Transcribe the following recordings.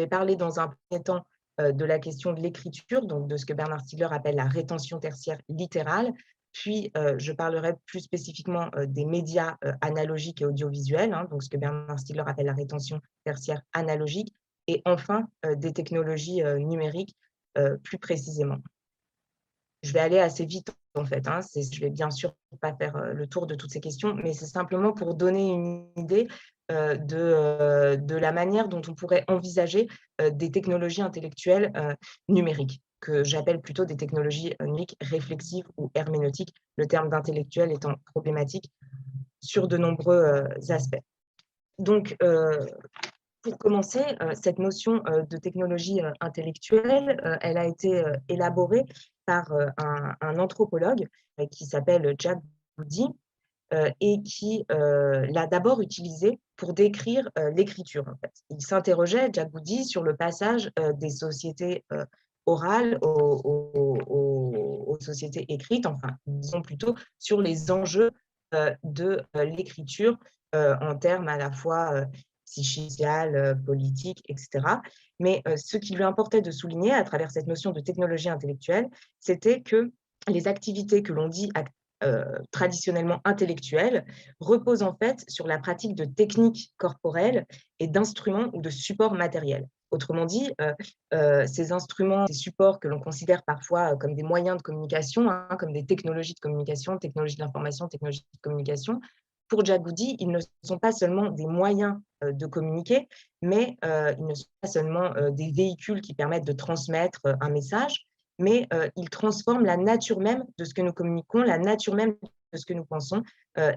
vais parler dans un premier temps de la question de l'écriture, donc de ce que Bernard Stiegler appelle la rétention tertiaire littérale. Puis, je parlerai plus spécifiquement des médias analogiques et audiovisuels, hein, donc ce que Bernard Stiegler appelle la rétention tertiaire analogique. Et enfin, des technologies numériques plus précisément. Je vais aller assez vite en fait, hein. Je vais bien sûr pas faire le tour de toutes ces questions, mais c'est simplement pour donner une idée de la manière dont on pourrait envisager des technologies intellectuelles numériques, que j'appelle plutôt des technologies numériques réflexives ou herméneutiques, le terme d'intellectuel étant problématique sur de nombreux aspects. Donc, pour commencer, cette notion de technologie intellectuelle, elle a été élaborée par un anthropologue qui s'appelle Jack Goody et qui l'a d'abord utilisée pour décrire l'écriture. En fait. Il s'interrogeait, Jack Goody, sur le passage des sociétés orales aux sociétés écrites, enfin, disons plutôt sur les enjeux de l'écriture en termes à la fois psychosocial, politique, etc. Mais ce qui lui importait de souligner à travers cette notion de technologie intellectuelle, c'était que les activités que l'on dit traditionnellement intellectuelles reposent en fait sur la pratique de techniques corporelles et d'instruments ou de supports matériels. Autrement dit, ces instruments, ces supports que l'on considère parfois comme des moyens de communication, hein, comme des technologies de communication, technologies de l'information, technologies de communication, pour Jack Goody, ils ne sont pas seulement des moyens de communiquer, mais ils ne sont pas seulement des véhicules qui permettent de transmettre un message, mais ils transforment la nature même de ce que nous communiquons, la nature même de ce que nous pensons,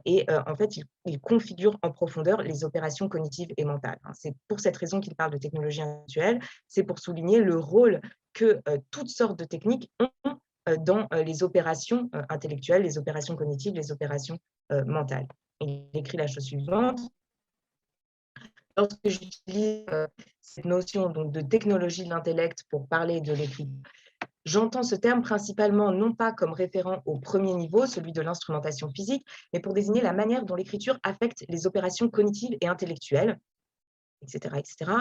et en fait, ils configurent en profondeur les opérations cognitives et mentales. C'est pour cette raison qu'il parle de technologie intellectuelle, c'est pour souligner le rôle que toutes sortes de techniques ont dans les opérations intellectuelles, les opérations cognitives, les opérations mentales. Il écrit la chose suivante. Lorsque j'utilise cette notion donc, de technologie de l'intellect pour parler de l'écriture, j'entends ce terme principalement non pas comme référent au premier niveau, celui de l'instrumentation physique, mais pour désigner la manière dont l'écriture affecte les opérations cognitives et intellectuelles, etc. etc.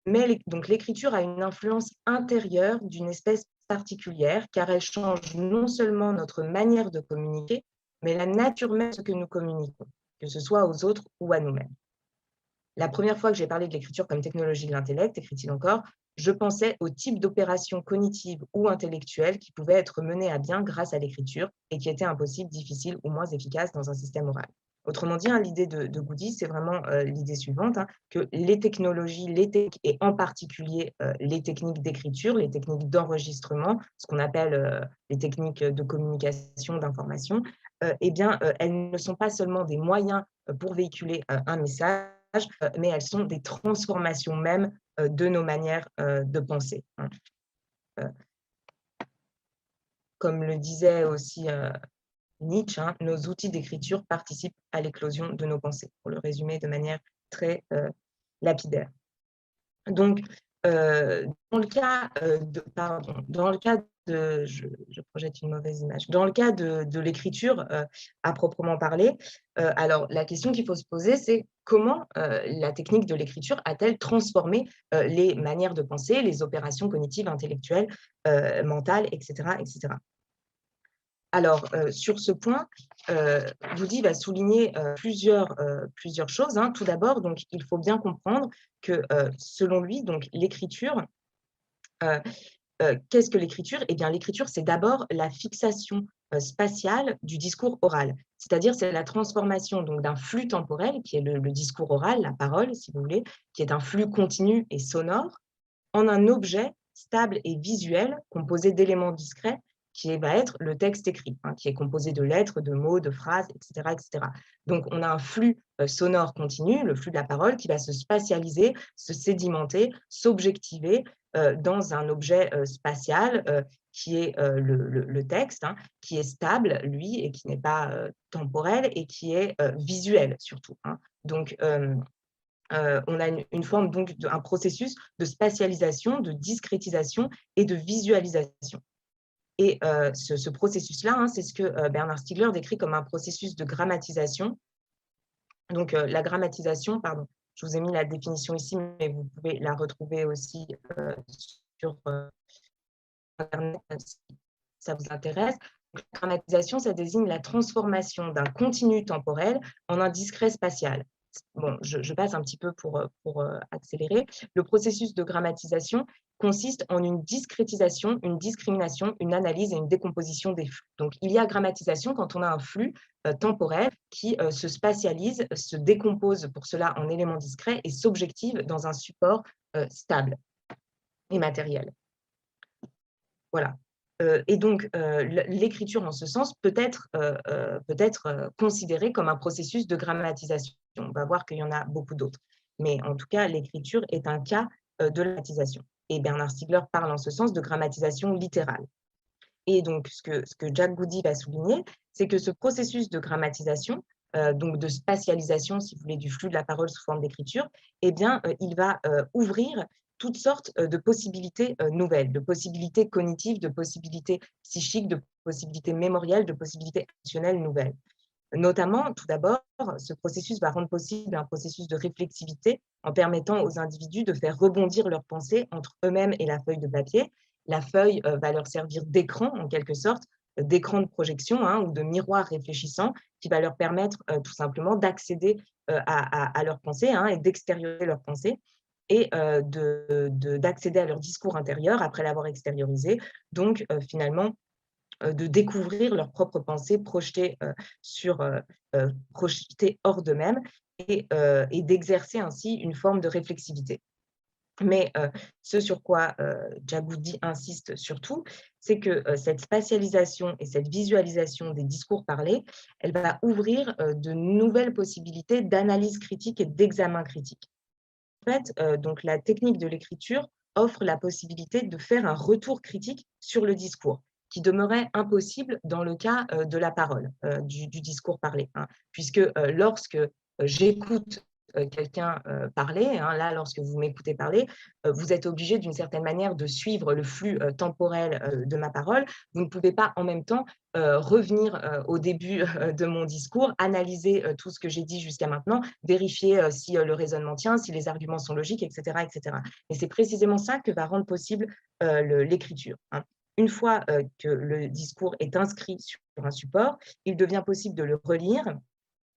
Mais donc l'écriture a une influence intérieure d'une espèce particulière, car elle change non seulement notre manière de communiquer, mais la nature même de ce que nous communiquons, que ce soit aux autres ou à nous-mêmes. La première fois que j'ai parlé de l'écriture comme technologie de l'intellect, écrit-il encore, je pensais au type d'opération cognitive ou intellectuelle qui pouvait être menée à bien grâce à l'écriture et qui était impossible, difficile ou moins efficace dans un système oral. Autrement dit, l'idée de Goody, c'est vraiment l'idée suivante, que les technologies, et en particulier les techniques d'écriture, les techniques d'enregistrement, ce qu'on appelle les techniques de communication, d'information, eh bien, elles ne sont pas seulement des moyens pour véhiculer un message, mais elles sont des transformations même de nos manières de penser. Comme le disait aussi Nietzsche, nos outils d'écriture participent à l'éclosion de nos pensées, pour le résumer de manière très lapidaire. Donc, dans le cas je projette une mauvaise image. Dans le cas de l'écriture à proprement parler, alors la question qu'il faut se poser, c'est comment la technique de l'écriture a-t-elle transformé les manières de penser, les opérations cognitives, intellectuelles, mentales, etc., etc. Alors, sur ce point, Goody va souligner plusieurs choses. Tout d'abord, donc, il faut bien comprendre que, selon lui, donc, l'écriture, qu'est-ce que l'écriture? Eh bien, l'écriture, c'est d'abord la fixation spatiale du discours oral. C'est-à-dire, c'est la transformation donc, d'un flux temporel, qui est le discours oral, la parole, si vous voulez, qui est un flux continu et sonore, en un objet stable et visuel composé d'éléments discrets qui va être le texte écrit, qui est composé de lettres, de mots, de phrases, etc. etc. Donc, on a un flux sonore continu, le flux de la parole, qui va se spatialiser, se sédimenter, s'objectiver dans un objet spatial qui est le texte, qui est stable, lui, et qui n'est pas temporel, et qui est visuel surtout. Donc, on a une forme, donc, un processus de spatialisation, de discrétisation et de visualisation. Et ce processus-là, c'est ce que Bernard Stiegler décrit comme un processus de grammatisation. Donc, la grammatisation, pardon, Je vous ai mis la définition ici, mais vous pouvez la retrouver aussi sur Internet si ça vous intéresse. La grammatisation, ça désigne la transformation d'un continu temporel en un discret spatial. Bon, je passe un petit peu pour accélérer. Le processus de grammatisation consiste en une discrétisation, une discrimination, une analyse et une décomposition des flux. Donc, il y a grammatisation quand on a un flux temporel qui se spatialise, se décompose pour cela en éléments discrets et s'objective dans un support stable et matériel. Voilà. Et donc, l'écriture, en ce sens, peut être considérée comme un processus de grammatisation. On va voir qu'il y en a beaucoup d'autres. Mais en tout cas, l'écriture est un cas de la grammatisation. Et Bernard Stiegler parle en ce sens de grammatisation littérale. Et donc, ce que Jack Goody va souligner, c'est que ce processus de grammatisation, donc de spatialisation, si vous voulez, du flux de la parole sous forme d'écriture, eh bien, il va ouvrir toutes sortes de possibilités nouvelles, de possibilités cognitives, de possibilités psychiques, de possibilités mémorielles, de possibilités émotionnelles nouvelles. Notamment, tout d'abord, ce processus va rendre possible un processus de réflexivité en permettant aux individus de faire rebondir leurs pensées entre eux-mêmes et la feuille de papier. La feuille va leur servir d'écran, en quelque sorte, d'écran de projection ou de miroir réfléchissant qui va leur permettre tout simplement d'accéder à leurs pensées et d'extérioriser leurs pensées et d'accéder à leur discours intérieur après l'avoir extériorisé. Donc, finalement, de découvrir leurs propres pensées projetées hors d'eux-mêmes et d'exercer ainsi une forme de réflexivité. Mais ce sur quoi Djagoudi insiste surtout, c'est que cette spatialisation et cette visualisation des discours parlés, elle va ouvrir de nouvelles possibilités d'analyse critique et d'examen critique. En fait, donc la technique de l'écriture offre la possibilité de faire un retour critique sur le discours, qui demeurait impossible dans le cas de la parole, du discours parlé. Puisque lorsque j'écoute quelqu'un parler, là, lorsque vous m'écoutez parler, vous êtes obligé d'une certaine manière de suivre le flux temporel de ma parole. Vous ne pouvez pas en même temps revenir au début de mon discours, analyser tout ce que j'ai dit jusqu'à maintenant, vérifier si le raisonnement tient, si les arguments sont logiques, etc. etc. Et c'est précisément ça que va rendre possible l'écriture. Une fois que le discours est inscrit sur un support, il devient possible de le relire,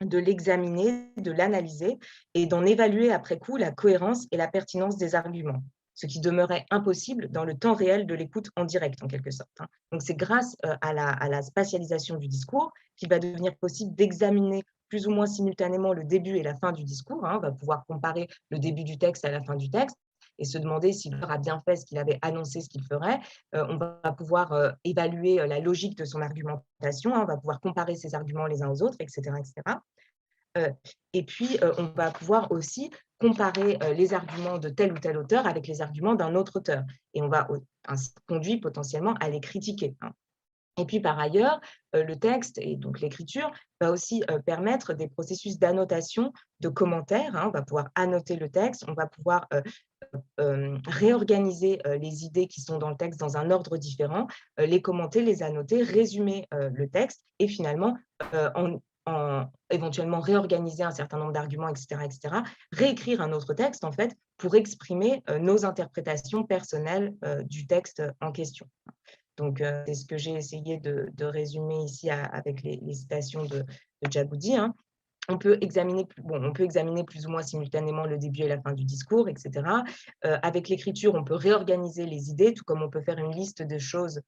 de l'examiner, de l'analyser et d'en évaluer après coup la cohérence et la pertinence des arguments, ce qui demeurait impossible dans le temps réel de l'écoute en direct, en quelque sorte. Donc, c'est grâce à la spatialisation du discours qu'il va devenir possible d'examiner plus ou moins simultanément le début et la fin du discours. On va pouvoir comparer le début du texte à la fin du texte et se demander s'il aura bien fait ce qu'il avait annoncé ce qu'il ferait. On va pouvoir évaluer la logique de son argumentation, on va pouvoir comparer ses arguments les uns aux autres, etc. etc. Et puis, on va pouvoir aussi comparer les arguments de tel ou tel auteur avec les arguments d'un autre auteur. Et on va ainsi conduire potentiellement à les critiquer. Et puis, par ailleurs, le texte et donc l'écriture va aussi permettre des processus d'annotation, de commentaires. On va pouvoir annoter le texte, on va pouvoir réorganiser les idées qui sont dans le texte dans un ordre différent, les commenter, les annoter, résumer le texte et finalement, éventuellement réorganiser un certain nombre d'arguments, etc., réécrire un autre texte, en fait, pour exprimer nos interprétations personnelles du texte en question. Donc, c'est ce que j'ai essayé de résumer ici avec les citations de Djagoudi. On peut examiner plus ou moins simultanément le début et la fin du discours, etc. Avec l'écriture, on peut réorganiser les idées, tout comme on peut faire une liste de choses,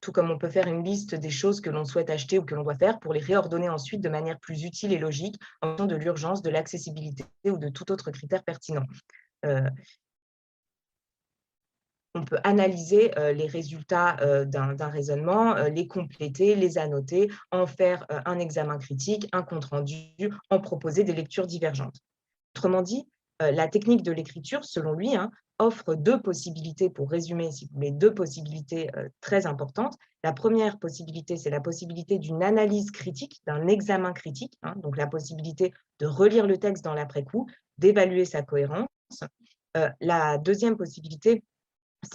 tout comme on peut faire une liste des choses que l'on souhaite acheter ou que l'on doit faire pour les réordonner ensuite de manière plus utile et logique en fonction de l'urgence, de l'accessibilité ou de tout autre critère pertinent. On peut analyser les résultats d'un raisonnement, les compléter, les annoter, en faire un examen critique, un compte-rendu, en proposer des lectures divergentes. Autrement dit, la technique de l'écriture, selon lui, offre deux possibilités, pour résumer, si vous voulez, deux possibilités très importantes. La première possibilité, c'est la possibilité d'une analyse critique, d'un examen critique, donc la possibilité de relire le texte dans l'après-coup, d'évaluer sa cohérence. La deuxième possibilité,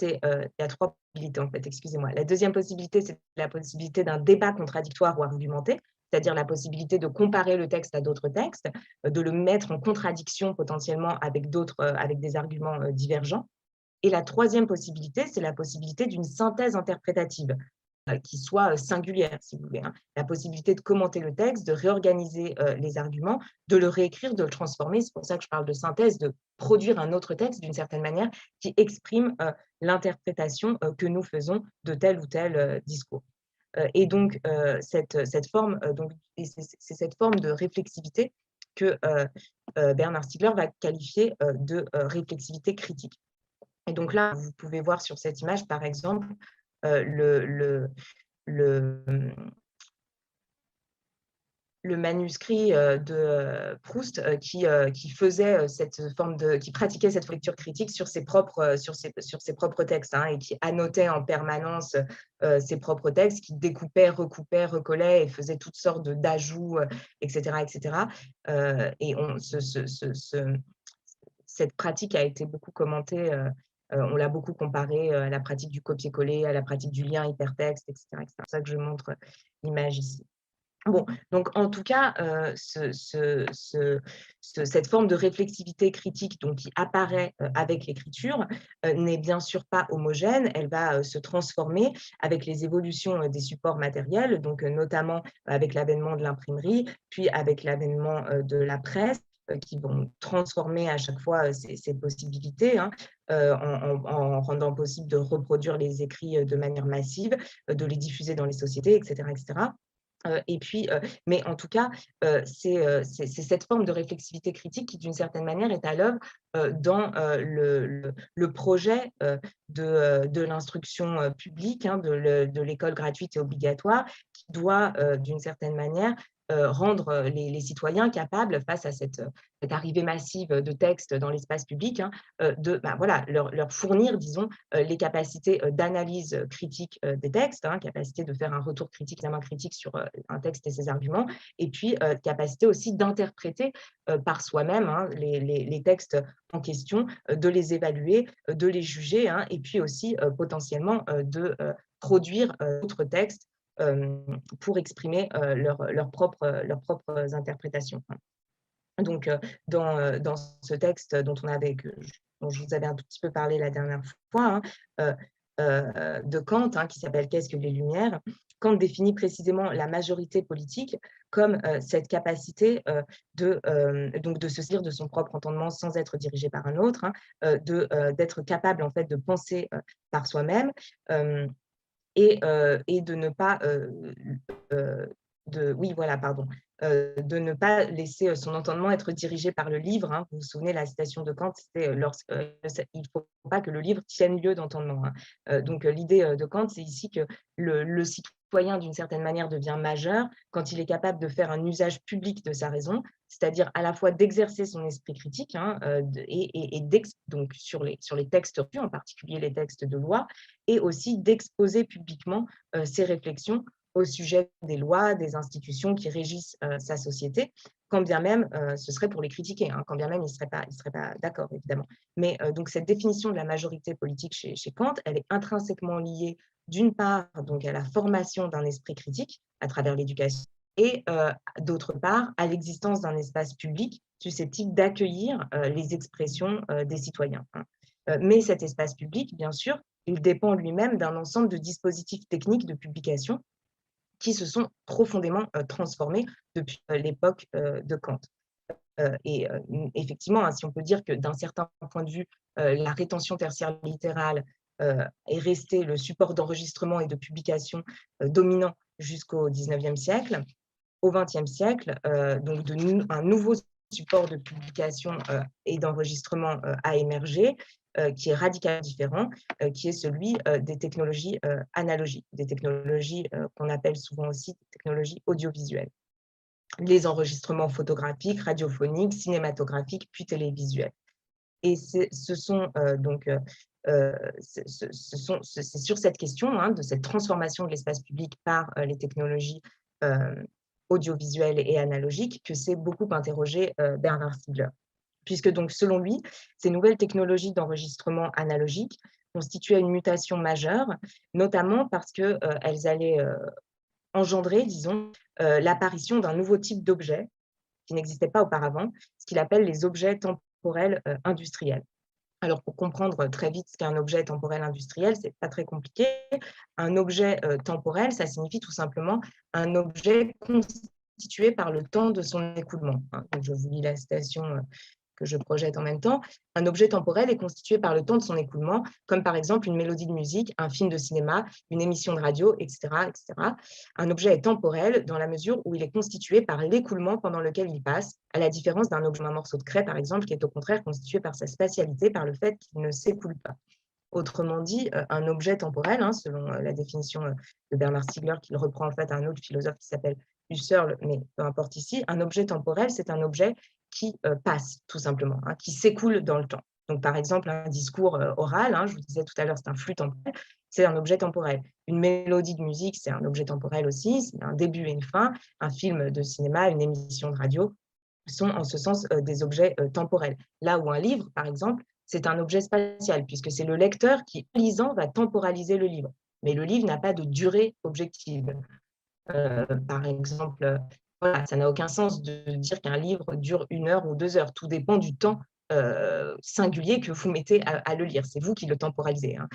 il y a trois possibilités en fait, excusez-moi. La deuxième possibilité, c'est la possibilité d'un débat contradictoire ou argumenté, c'est-à-dire la possibilité de comparer le texte à d'autres textes, de le mettre en contradiction potentiellement avec des arguments divergents. Et la troisième possibilité, c'est la possibilité d'une synthèse interprétative qui soit singulière, si vous voulez, hein. La possibilité de commenter le texte, de réorganiser les arguments, de le réécrire, de le transformer. C'est pour ça que je parle de synthèse, de produire un autre texte d'une certaine manière qui exprime l'interprétation que nous faisons de tel ou tel discours. Et donc, cette forme, c'est cette forme de réflexivité que Bernard Stiegler va qualifier de réflexivité critique. Et donc là, vous pouvez voir sur cette image, par exemple, le, le manuscrit de Proust qui faisait cette forme qui pratiquait cette lecture critique sur ses propres textes, hein, et qui annotait en permanence ses propres textes, qui découpait, recoupait, recollait et faisait toutes sortes d'ajouts, etc., etc. Et cette pratique a été beaucoup commentée. On l'a beaucoup comparée à la pratique du copier-coller, à la pratique du lien hypertexte, etc. C'est pour ça que je montre l'image ici. Bon, donc en tout cas, cette forme de réflexivité critique donc, qui apparaît avec l'écriture n'est bien sûr pas homogène, elle va se transformer avec les évolutions des supports matériels, donc notamment avec l'avènement de l'imprimerie, puis avec l'avènement de la presse, qui vont transformer à chaque fois ces possibilités, hein, en rendant possible de reproduire les écrits de manière massive, de les diffuser dans les sociétés, etc., etc. Et puis, mais en tout cas, c'est cette forme de réflexivité critique qui, d'une certaine manière, est à l'œuvre dans le projet de l'instruction publique, hein, de l'école gratuite et obligatoire, qui doit, d'une certaine manière, rendre les citoyens capables, face à cette arrivée massive de textes dans l'espace public, hein, voilà, leur fournir, disons, les capacités d'analyse critique des textes, hein, capacité de faire un retour critique, examen critique sur un texte et ses arguments, et puis capacité aussi d'interpréter par soi-même, hein, les textes en question, de les évaluer, de les juger, hein, et puis aussi potentiellement de produire d'autres textes pour exprimer leurs propres interprétations. Donc, dans ce texte dont dont je vous avais un tout petit peu parlé la dernière fois, hein, de Kant, hein, qui s'appelle « Qu'est-ce que les Lumières ?», Kant définit précisément la majorité politique comme cette capacité donc de se saisir de son propre entendement sans être dirigé par un autre, hein, d'être capable en fait de penser par soi-même, et de ne pas oui, voilà, pardon, de ne pas laisser son entendement être dirigé par le livre, hein. Vous vous souvenez, la citation de Kant, c'était il ne faut pas que le livre tienne lieu d'entendement, hein. Donc l'idée de Kant, c'est ici que le citoyen, d'une certaine manière, devient majeur quand il est capable de faire un usage public de sa raison, c'est-à-dire à la fois d'exercer son esprit critique, hein, donc sur les textes, en particulier les textes de loi, et aussi d'exposer publiquement ses réflexions au sujet des lois, des institutions qui régissent sa société, quand bien même ce serait pour les critiquer, hein, quand bien même il ne serait pas d'accord, évidemment. Mais donc cette définition de la majorité politique chez Kant, elle est intrinsèquement liée, d'une part, donc, à la formation d'un esprit critique à travers l'éducation, et d'autre part, à l'existence d'un espace public susceptible d'accueillir les expressions des citoyens, hein. Mais cet espace public, bien sûr, il dépend lui-même d'un ensemble de dispositifs techniques de publication qui se sont profondément transformés depuis l'époque de Kant. Et effectivement, hein, si on peut dire que d'un certain point de vue, la rétention tertiaire littérale est restée le support d'enregistrement et de publication dominant jusqu'au XIXe siècle, au XXe siècle, donc un nouveau support de publication et d'enregistrement a émergé, qui est radicalement différent, qui est celui des technologies analogiques, des technologies qu'on appelle souvent aussi des technologies audiovisuelles. Les enregistrements photographiques, radiophoniques, cinématographiques, puis télévisuels. Et c'est sur cette question, hein, de cette transformation de l'espace public par les technologies audiovisuelles et analogiques que s'est beaucoup interrogé Bernard Stiegler. Puisque donc, selon lui, ces nouvelles technologies d'enregistrement analogique constituaient une mutation majeure, notamment parce qu'elles allaient engendré, disons, l'apparition d'un nouveau type d'objet qui n'existait pas auparavant, ce qu'il appelle les objets temporels industriels. Alors, pour comprendre très vite ce qu'est un objet temporel industriel, c'est pas très compliqué. Un objet temporel, ça signifie tout simplement un objet constitué par le temps de son écoulement, hein. Donc, je vous lis la citation que je projette en même temps. Un objet temporel est constitué par le temps de son écoulement, comme par exemple une mélodie de musique, un film de cinéma, une émission de radio, etc., etc. Un objet est temporel dans la mesure où il est constitué par l'écoulement pendant lequel il passe, à la différence d'un objet, un morceau de craie, par exemple, qui est au contraire constitué par sa spatialité, par le fait qu'il ne s'écoule pas. Autrement dit, un objet temporel, hein, selon la définition de Bernard Stiegler, qu'il reprend en fait un autre philosophe qui s'appelle Husserl, mais peu importe ici, un objet temporel, c'est un objet qui passe, tout simplement, hein, qui s'écoule dans le temps. Donc, par exemple, un discours oral, hein, je vous disais tout à l'heure, c'est un flux temporel, c'est un objet temporel. Une mélodie de musique, c'est un objet temporel aussi, c'est un début et une fin. Un film de cinéma, une émission de radio sont en ce sens des objets temporels. Là où un livre, par exemple, c'est un objet spatial, puisque c'est le lecteur qui, en lisant, va temporaliser le livre. Mais le livre n'a pas de durée objective. Par exemple, voilà, ça n'a aucun sens de dire qu'un livre dure 1 heure ou 2 heures. Tout dépend du temps singulier que vous mettez à le lire. C'est vous qui le temporalisez, hein.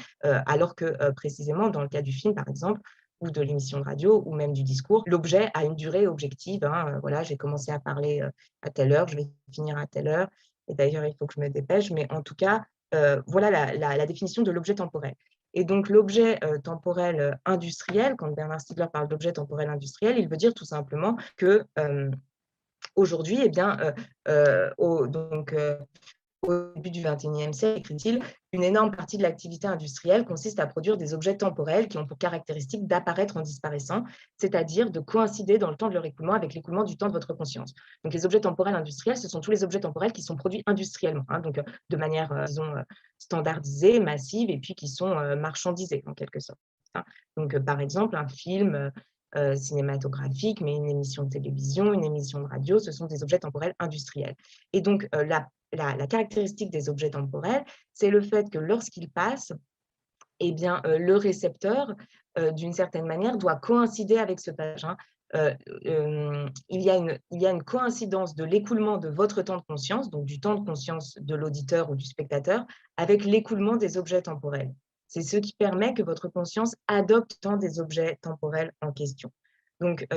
Alors que précisément, dans le cas du film, par exemple, ou de l'émission de radio, ou même du discours, l'objet a une durée objective, hein. Voilà, j'ai commencé à parler à telle heure, je vais finir à telle heure. Et d'ailleurs, il faut que je me dépêche. Mais en tout cas, voilà la définition de l'objet temporel. Et donc, l'objet temporel industriel, quand Bernard Stiegler parle d'objet temporel industriel, il veut dire tout simplement que aujourd'hui, eh bien, au début du XXIe siècle, écrit-il, une énorme partie de l'activité industrielle consiste à produire des objets temporels qui ont pour caractéristique d'apparaître en disparaissant, c'est-à-dire de coïncider dans le temps de leur écoulement avec l'écoulement du temps de votre conscience. Donc, les objets temporels industriels, ce sont tous les objets temporels qui sont produits industriellement, hein, donc de manière, disons, standardisée, massive, et puis qui sont marchandisés, en quelque sorte, hein. Donc, par exemple, un film cinématographique, mais une émission de télévision, une émission de radio, ce sont des objets temporels industriels. Et donc, la caractéristique des objets temporels, c'est le fait que lorsqu'ils passent, eh bien, le récepteur, d'une certaine manière, doit coïncider avec ce passage, hein. Il y a une coïncidence de l'écoulement de votre temps de conscience, donc du temps de conscience de l'auditeur ou du spectateur, avec l'écoulement des objets temporels. C'est ce qui permet que votre conscience adopte le temps des objets temporels en question. Donc,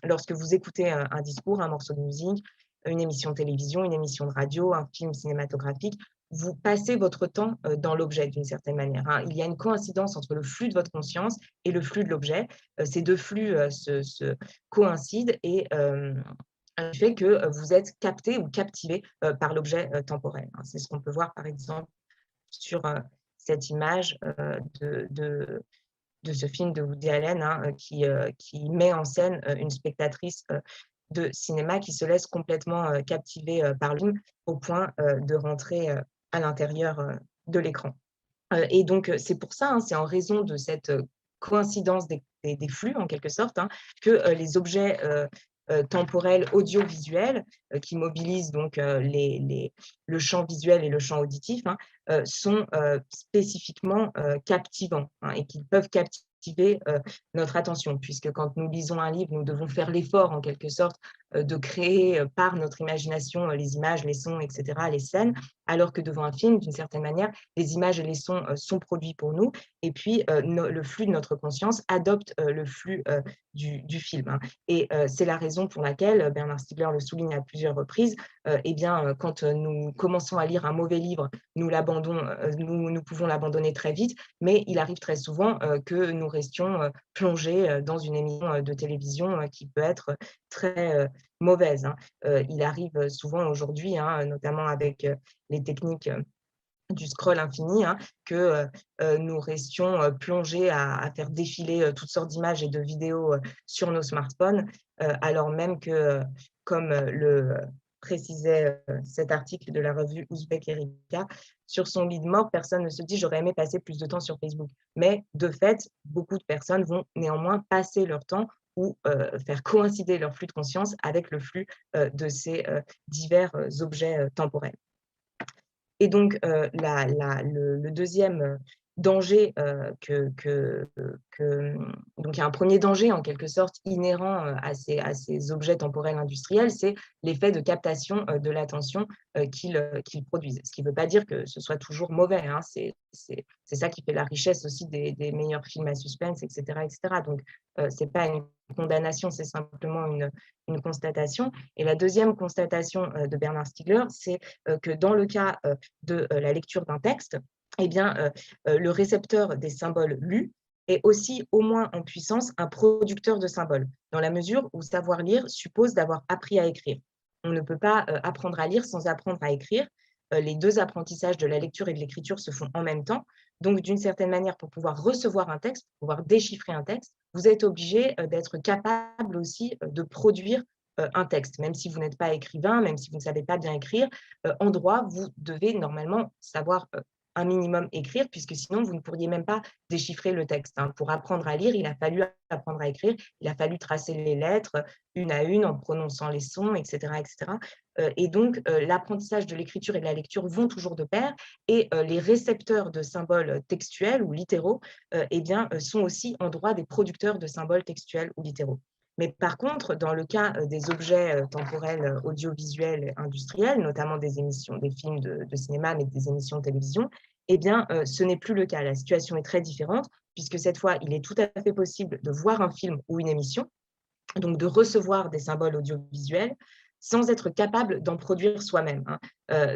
lorsque vous écoutez un discours, un morceau de musique, une émission de télévision, une émission de radio, un film cinématographique, vous passez votre temps dans l'objet d'une certaine manière, hein. Il y a une coïncidence entre le flux de votre conscience et le flux de l'objet. Ces deux flux se coïncident et fait que vous êtes capté ou captivé par l'objet temporel, hein. C'est ce qu'on peut voir par exemple sur cette image de ce film de Woody Allen, hein, qui met en scène une spectatrice de cinéma qui se laisse complètement captiver par le film au point de rentrer à l'intérieur de l'écran. Et donc, c'est pour ça, hein, c'est en raison de cette coïncidence des flux, en quelque sorte, hein, que les objets temporels audiovisuels, qui mobilisent donc le champ visuel et le champ auditif, hein, sont spécifiquement captivants, hein, et qu'ils peuvent captiver notre attention, puisque quand nous lisons un livre, nous devons faire l'effort, en quelque sorte, de créer par notre imagination les images, les sons, etc., les scènes, alors que devant un film, d'une certaine manière, les images et les sons sont produits pour nous, et puis le flux de notre conscience adopte le flux du film, hein. Et c'est la raison pour laquelle, Bernard Stiegler le souligne à plusieurs reprises, eh bien, quand nous commençons à lire un mauvais livre, nous pouvons l'abandonner très vite, mais il arrive très souvent que nous restions plongés dans une émission de télévision qui peut être très mauvaise, hein. Il arrive souvent aujourd'hui, hein, notamment avec les techniques du scroll infini, hein, que nous restions plongés à faire défiler toutes sortes d'images et de vidéos sur nos smartphones, alors même que, comme le précisait cet article de la revue Ouzbek Erika, sur son lit de mort, personne ne se dit j'aurais aimé passer plus de temps sur Facebook. Mais de fait, beaucoup de personnes vont néanmoins passer leur temps ou faire coïncider leur flux de conscience avec le flux de ces divers objets temporels. Et donc, le deuxième danger donc il y a un premier danger en quelque sorte inhérent à ces objets temporels industriels, c'est l'effet de captation de l'attention qu'ils produisent. Ce qui ne veut pas dire que ce soit toujours mauvais, hein, c'est ça qui fait la richesse aussi des meilleurs films à suspense, etc. etc. Donc, ce n'est pas une condamnation, c'est simplement une constatation. Et la deuxième constatation de Bernard Stiegler, c'est que dans le cas de la lecture d'un texte, eh bien, le récepteur des symboles lus est aussi, au moins en puissance, un producteur de symboles, dans la mesure où savoir lire suppose d'avoir appris à écrire. On ne peut pas apprendre à lire sans apprendre à écrire. Les deux apprentissages de la lecture et de l'écriture se font en même temps. Donc, d'une certaine manière, pour pouvoir recevoir un texte, pour pouvoir déchiffrer un texte, vous êtes obligé d'être capable aussi de produire un texte. Même si vous n'êtes pas écrivain, même si vous ne savez pas bien écrire, en droit, vous devez normalement savoir un minimum écrire, puisque sinon, vous ne pourriez même pas déchiffrer le texte. Hein. Pour apprendre à lire, il a fallu apprendre à écrire, il a fallu tracer les lettres une à une en prononçant les sons, etc. etc. Et donc, l'apprentissage de l'écriture et de la lecture vont toujours de pair, et les récepteurs de symboles textuels ou littéraux eh bien, sont aussi en droit des producteurs de symboles textuels ou littéraux. Mais par contre, dans le cas des objets temporels audiovisuels industriels, notamment des émissions, des films de cinéma, mais des émissions de télévision, eh bien, ce n'est plus le cas. La situation est très différente, puisque cette fois, il est tout à fait possible de voir un film ou une émission, donc de recevoir des symboles audiovisuels, sans être capable d'en produire soi-même, hein.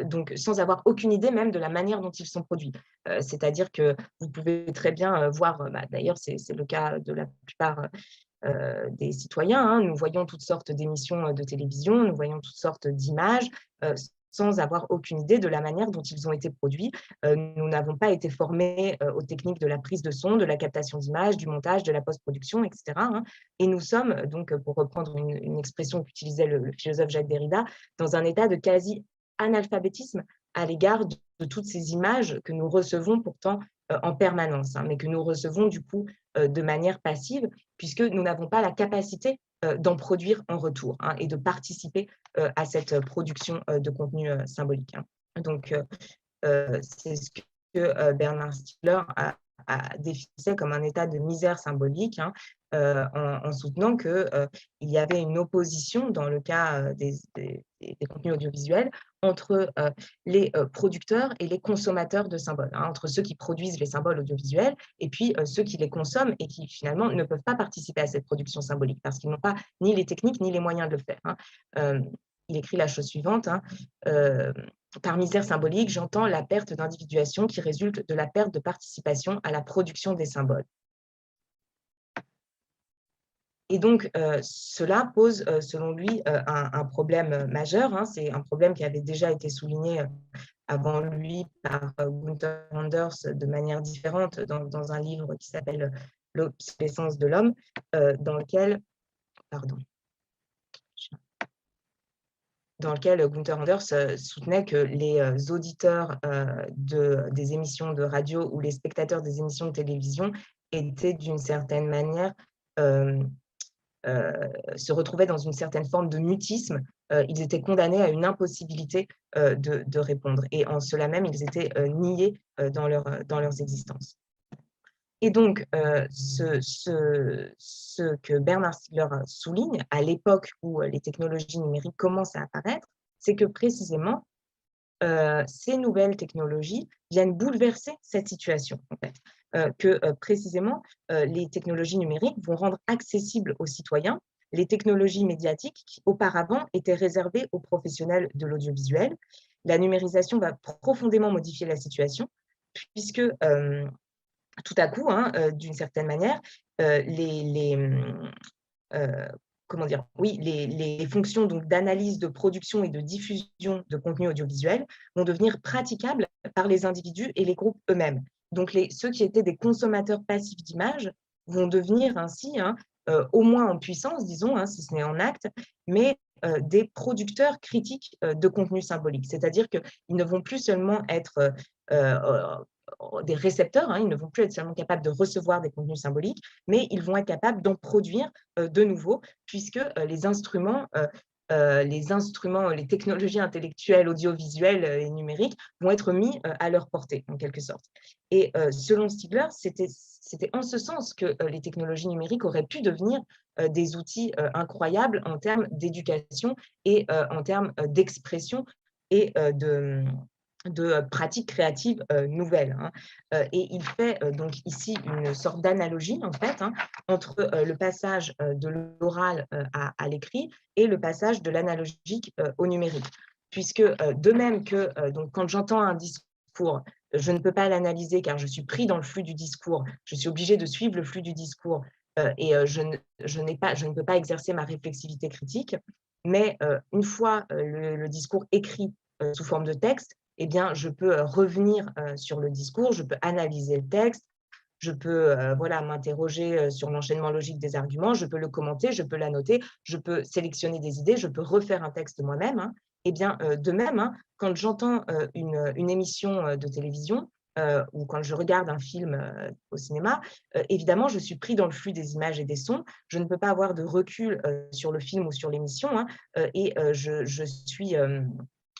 Donc sans avoir aucune idée même de la manière dont ils sont produits. C'est-à-dire que vous pouvez très bien voir, d'ailleurs c'est le cas de la plupart des citoyens, hein. Nous voyons toutes sortes d'émissions de télévision, nous voyons toutes sortes d'images, sans avoir aucune idée de la manière dont ils ont été produits. Nous n'avons pas été formés aux techniques de la prise de son, de la captation d'images, du montage, de la post-production, etc. Hein. Et nous sommes, donc, pour reprendre une expression qu'utilisait le philosophe Jacques Derrida, dans un état de quasi-analphabétisme à l'égard de toutes ces images que nous recevons pourtant en permanence, hein, mais que nous recevons du coup de manière passive, puisque nous n'avons pas la capacité d'en produire en retour, hein, et de participer à cette production de contenu symbolique. Hein. Donc, c'est ce que Bernard Stiegler a définissait comme un état de misère symbolique, hein, en soutenant qu'il y avait une opposition dans le cas des contenus audiovisuels entre les producteurs et les consommateurs de symboles, hein, entre ceux qui produisent les symboles audiovisuels et puis ceux qui les consomment et qui finalement ne peuvent pas participer à cette production symbolique parce qu'ils n'ont pas ni les techniques ni les moyens de le faire. Hein. Il écrit la chose suivante, hein, par misère symbolique, j'entends la perte d'individuation qui résulte de la perte de participation à la production des symboles. Et donc, cela pose, selon lui, un problème majeur. Hein. C'est un problème qui avait déjà été souligné avant lui par Gunther Anders de manière différente dans un livre qui s'appelle « L'obsolescence de l'homme », dans lequel Gunther Anders soutenait que les auditeurs des émissions de radio ou les spectateurs des émissions de télévision étaient d'une certaine manière, se retrouvaient dans une certaine forme de mutisme. Ils étaient condamnés à une impossibilité de répondre. Et en cela même, ils étaient niés dans leurs existences. Et donc, ce que Bernard Stiegler souligne à l'époque où les technologies numériques commencent à apparaître, c'est que précisément, ces nouvelles technologies viennent bouleverser cette situation, en fait. Précisément, les technologies numériques vont rendre accessibles aux citoyens les technologies médiatiques qui, auparavant, étaient réservées aux professionnels de l'audiovisuel. La numérisation va profondément modifier la situation, puisque tout à coup, hein, d'une certaine manière, comment dire, oui, les fonctions d'analyse, de production et de diffusion de contenu audiovisuel vont devenir praticables par les individus et les groupes eux-mêmes. Donc, ceux qui étaient des consommateurs passifs d'images vont devenir ainsi, hein, au moins en puissance, disons, hein, si ce n'est en acte, mais des producteurs critiques de contenu symbolique. C'est-à-dire qu'ils ne vont plus seulement être des récepteurs, hein, ils ne vont plus être seulement capables de recevoir des contenus symboliques, mais ils vont être capables d'en produire de nouveau, puisque les instruments les instruments, les technologies intellectuelles, audiovisuelles et numériques vont être mis à leur portée, en quelque sorte. Et selon Stigler, c'était en ce sens que les technologies numériques auraient pu devenir des outils incroyables en termes d'éducation et en termes d'expression et de pratiques créatives nouvelles, hein. Et il fait donc ici une sorte d'analogie, en fait, hein, entre le passage de l'oral à l'écrit et le passage de l'analogique au numérique. Puisque de même que donc, quand j'entends un discours, je ne peux pas l'analyser car je suis pris dans le flux du discours, je suis obligé de suivre le flux du discours et je ne peux pas exercer ma réflexivité critique. Mais une fois le discours écrit sous forme de texte, eh bien, je peux revenir sur le discours, je peux analyser le texte, je peux voilà, m'interroger sur l'enchaînement logique des arguments, je peux le commenter, je peux l'annoter, je peux sélectionner des idées, je peux refaire un texte moi-même, hein. Eh bien, de même, hein, quand j'entends une émission de télévision ou quand je regarde un film au cinéma, évidemment, je suis pris dans le flux des images et des sons. Je ne peux pas avoir de recul sur le film ou sur l'émission, hein, et je suis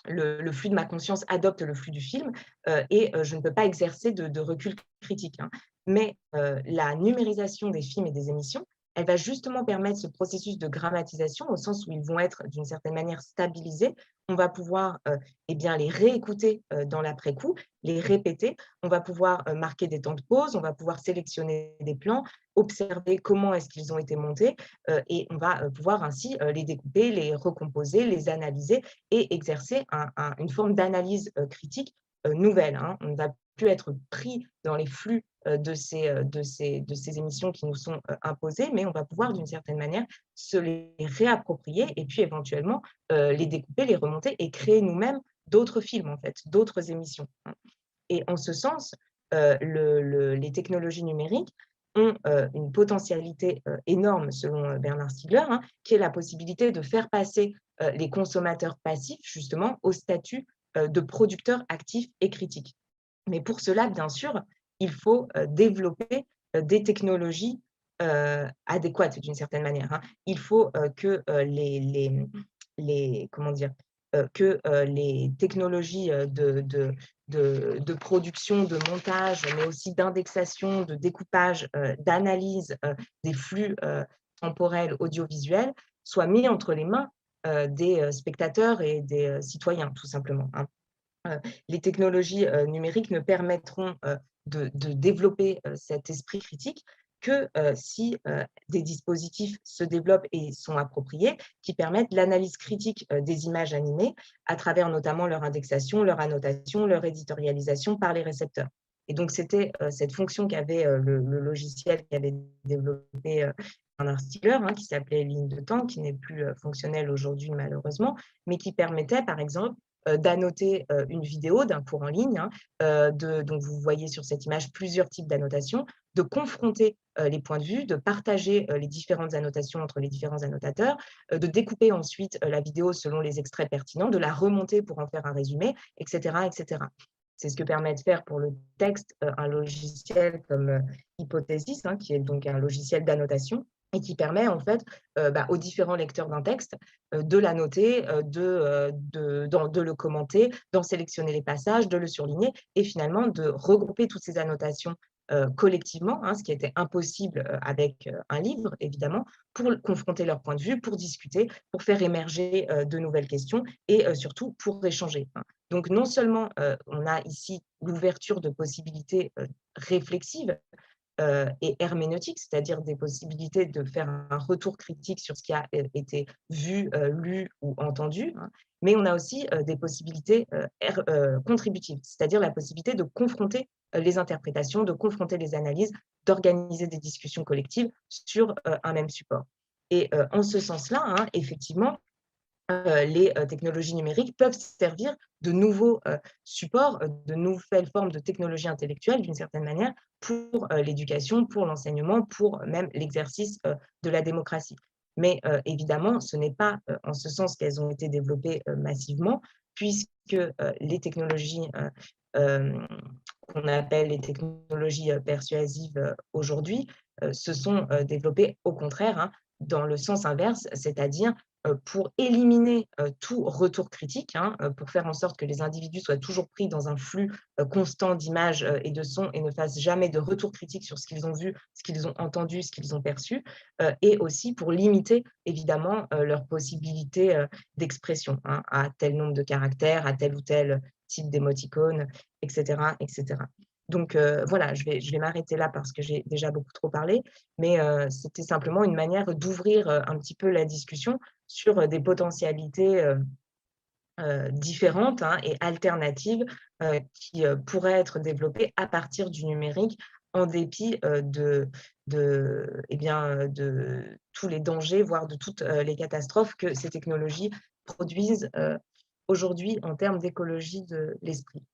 le flux de ma conscience adopte le flux du film et je ne peux pas exercer de recul critique, hein. Mais la numérisation des films et des émissions, elle va justement permettre ce processus de grammatisation au sens où ils vont être d'une certaine manière stabilisés. On va pouvoir eh bien, les réécouter dans l'après-coup, les répéter. On va pouvoir marquer des temps de pause, on va pouvoir sélectionner des plans, observer comment est-ce qu'ils ont été montés et on va pouvoir ainsi les découper, les recomposer, les analyser et exercer une forme d'analyse critique nouvelle, hein. On ne va plus être pris dans les flux de ces émissions qui nous sont imposées, mais on va pouvoir d'une certaine manière se les réapproprier et puis éventuellement les découper, les remonter et créer nous-mêmes d'autres films, en fait, d'autres émissions, hein. Et en ce sens, les technologies numériques ont une potentialité énorme, selon Bernard Stiegler, hein, qui est la possibilité de faire passer les consommateurs passifs, justement, au statut de producteurs actifs et critiques. Mais pour cela, bien sûr, il faut développer des technologies adéquates d'une certaine manière, hein. Il faut que comment dire? Que les technologies de production, de montage, mais aussi d'indexation, de découpage, d'analyse des flux temporels audiovisuels soient mis entre les mains des spectateurs et des citoyens, tout simplement, hein. Heu, les technologies numériques ne permettront de développer cet esprit critique que si des dispositifs se développent et sont appropriés, qui permettent l'analyse critique des images animées à travers notamment leur indexation, leur annotation, leur éditorialisation par les récepteurs. Et donc c'était cette fonction qu'avait le logiciel qu'avait développé Bernard Stiegler, hein, qui s'appelait Ligne de temps, qui n'est plus fonctionnel aujourd'hui malheureusement, mais qui permettait par exemple d'annoter une vidéo d'un cours en ligne, hein, donc vous voyez sur cette image plusieurs types d'annotations, de confronter les points de vue, de partager les différentes annotations entre les différents annotateurs, de découper ensuite la vidéo selon les extraits pertinents, de la remonter pour en faire un résumé, etc., etc. C'est ce que permet de faire pour le texte un logiciel comme Hypothesis, hein, qui est donc un logiciel d'annotation et qui permet en fait aux différents lecteurs d'un texte de l'annoter, de le commenter, d'en sélectionner les passages, de le surligner et finalement de regrouper toutes ces annotations collectivement, hein, ce qui était impossible avec un livre, évidemment, pour confronter leurs points de vue, pour discuter, pour faire émerger de nouvelles questions et surtout pour échanger, hein. Donc non seulement on a ici l'ouverture de possibilités réflexives, et herméneutique, c'est-à-dire des possibilités de faire un retour critique sur ce qui a été vu, lu ou entendu, hein. Mais on a aussi des possibilités contributives, c'est-à-dire la possibilité de confronter les interprétations, de confronter les analyses, d'organiser des discussions collectives sur un même support. Et en ce sens-là, hein, effectivement, les technologies numériques peuvent servir de nouveaux supports, de nouvelles formes de technologies intellectuelles d'une certaine manière pour l'éducation, pour l'enseignement, pour même l'exercice de la démocratie. Mais évidemment, ce n'est pas en ce sens qu'elles ont été développées massivement, puisque les technologies qu'on appelle les technologies persuasives aujourd'hui se sont développées au contraire, hein, dans le sens inverse, c'est-à-dire pour éliminer, tout retour critique, hein, pour faire en sorte que les individus soient toujours pris dans un flux, constant d'images, et de sons et ne fassent jamais de retour critique sur ce qu'ils ont vu, ce qu'ils ont entendu, ce qu'ils ont perçu, et aussi pour limiter évidemment, leurs possibilités, d'expression, hein, à tel nombre de caractères, à tel ou tel type d'émoticône et cetera et cetera. Donc voilà, je vais m'arrêter là parce que j'ai déjà beaucoup trop parlé, mais c'était simplement une manière d'ouvrir, un petit peu la discussion sur, des potentialités, différentes, hein, et alternatives, qui, pourraient être développées à partir du numérique en dépit, de tous les dangers, voire de toutes, les catastrophes que ces technologies produisent, aujourd'hui en termes d'écologie de l'esprit.